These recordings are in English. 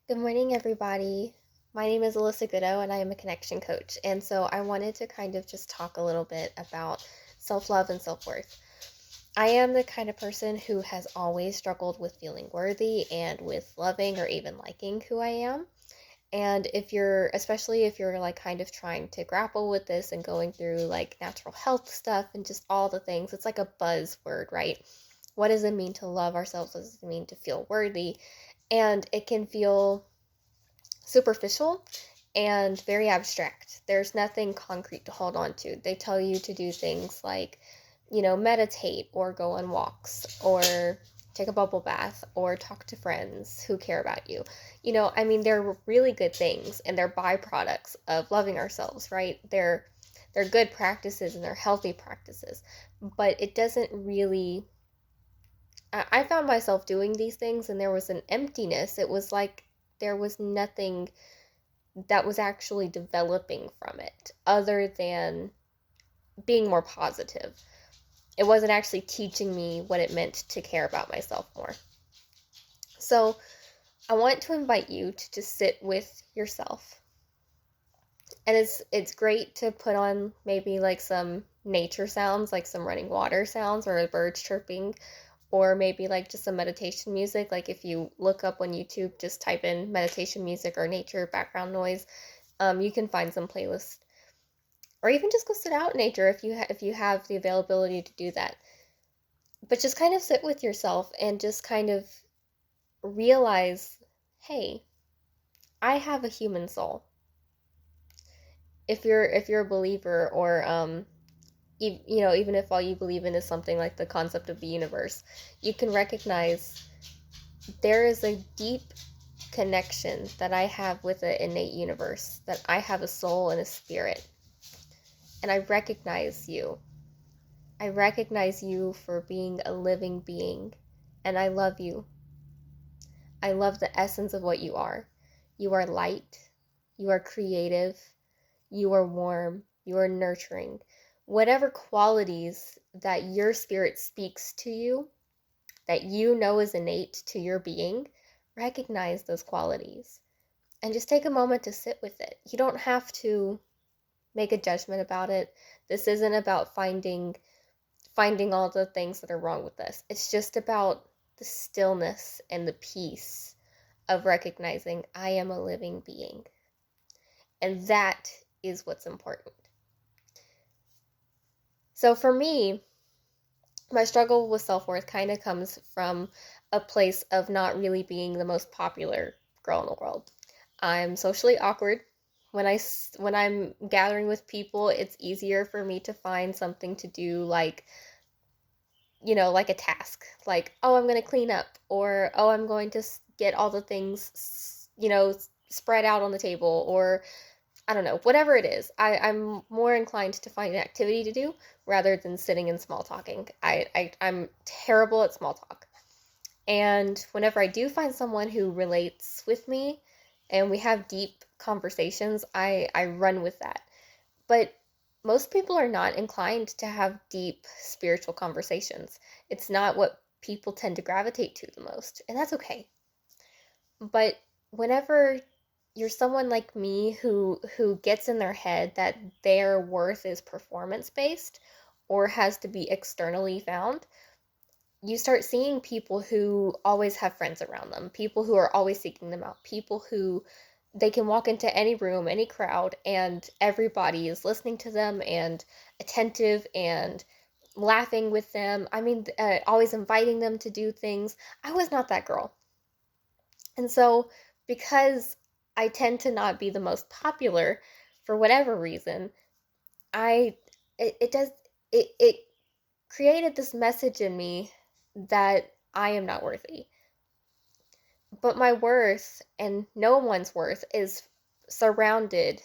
Good morning, everybody. My name is Alyssa Goodo, and I am a connection coach. And so I wanted to kind of just talk a little bit about self love and self worth. I am the kind of person who has always struggled with feeling worthy and with loving or even liking who I am. And especially if you're like kind of trying to grapple with this and going through like natural health stuff and just all the things, it's like a buzzword, right? What does it mean to love ourselves? What does it mean to feel worthy? And it can feel superficial and very abstract. There's nothing concrete to hold on to. They tell you to do things like, meditate or go on walks or take a bubble bath or talk to friends who care about you. They're really good things and they're byproducts of loving ourselves, right? They're good practices and they're healthy practices. But it doesn't really I found myself doing these things and there was an emptiness. It was like there was nothing that was actually developing from it other than being more positive. It wasn't actually teaching me what it meant to care about myself more. So, I want to invite you to just sit with yourself. And it's great to put on maybe like some nature sounds, like some running water sounds or a bird chirping, or maybe like just some meditation music. Like if you look up on YouTube, just type in meditation music or nature background noise, you can find some playlists, or even just go sit out in nature if you have the availability to do that. But just kind of sit with yourself and just kind of realize, hey, I have a human soul. If you're a believer, or even if all you believe in is something like the concept of the universe, you can recognize there is a deep connection that I have with the innate universe, that I have a soul and a spirit, and I recognize you. I recognize you for being a living being, and I love you. I love the essence of what you are. You are light, you are creative, you are warm, you are nurturing. Whatever qualities that your spirit speaks to you, that you know is innate to your being, recognize those qualities and just take a moment to sit with it. You don't have to make a judgment about it. This isn't about finding all the things that are wrong with this. It's just about the stillness and the peace of recognizing I am a living being. And that is what's important. So for me, my struggle with self-worth kind of comes from a place of not really being the most popular girl in the world. I'm socially awkward. When I'm gathering with people, it's easier for me to find something to do, like like a task, like, oh, I'm going to clean up, or oh, I'm going to get all the things, spread out on the table, or I don't know, whatever it is. I'm more inclined to find an activity to do rather than sitting and small talking. I'm terrible at small talk. And whenever I do find someone who relates with me and we have deep conversations, I run with that. But most people are not inclined to have deep spiritual conversations. It's not what people tend to gravitate to the most, and that's okay. But whenever you're someone like me who gets in their head that their worth is performance based or has to be externally found, you start seeing people who always have friends around them, people who are always seeking them out, people who they can walk into any room, any crowd, and everybody is listening to them and attentive and laughing with them. Always inviting them to do things. I was not that girl. And so, because I tend to not be the most popular for whatever reason, I it does it created this message in me that I am not worthy. But my worth and no one's worth is surrounded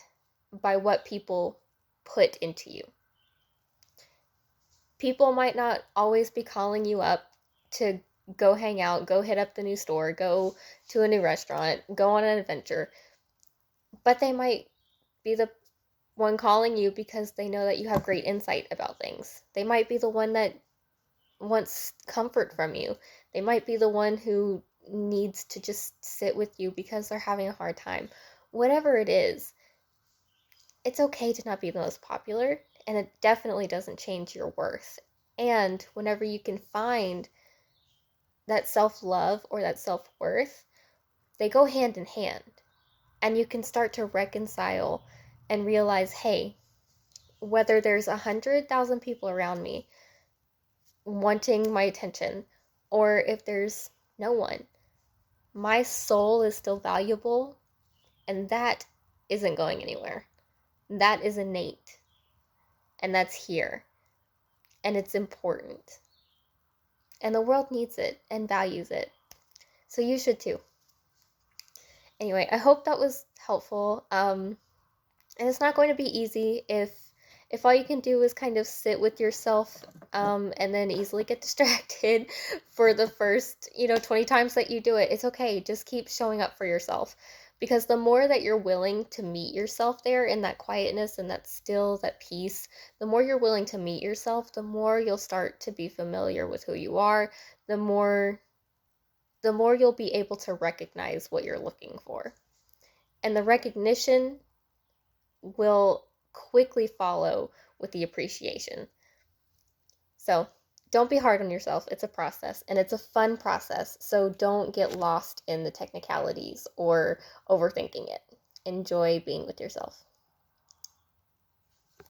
by what people put into you. People might not always be calling you up to go hang out, go hit up the new store, go to a new restaurant, go on an adventure, but they might be the one calling you because they know that you have great insight about things. They might be the one that wants comfort from you. They might be the one who needs to just sit with you because they're having a hard time. Whatever it is, it's okay to not be the most popular, and it definitely doesn't change your worth. And whenever you can find that self love or that self worth, they go hand in hand. And you can start to reconcile and realize, hey, whether there's 100,000 people around me wanting my attention, or if there's no one, my soul is still valuable, and that isn't going anywhere. That is innate, and that's here, and it's important. And the world needs it and values it. So you should too. Anyway, I hope that was helpful. And it's not going to be easy if all you can do is kind of sit with yourself, and then easily get distracted for the first 20 times that you do it. It's okay, just keep showing up for yourself, because the more that you're willing to meet yourself there in that quietness and that still, that peace, the more you're willing to meet yourself, the more you'll start to be familiar with who you are, the more you'll be able to recognize what you're looking for, and the recognition will quickly follow with the appreciation. So don't be hard on yourself. It's a process, and it's a fun process. So don't get lost in the technicalities or overthinking it. Enjoy being with yourself.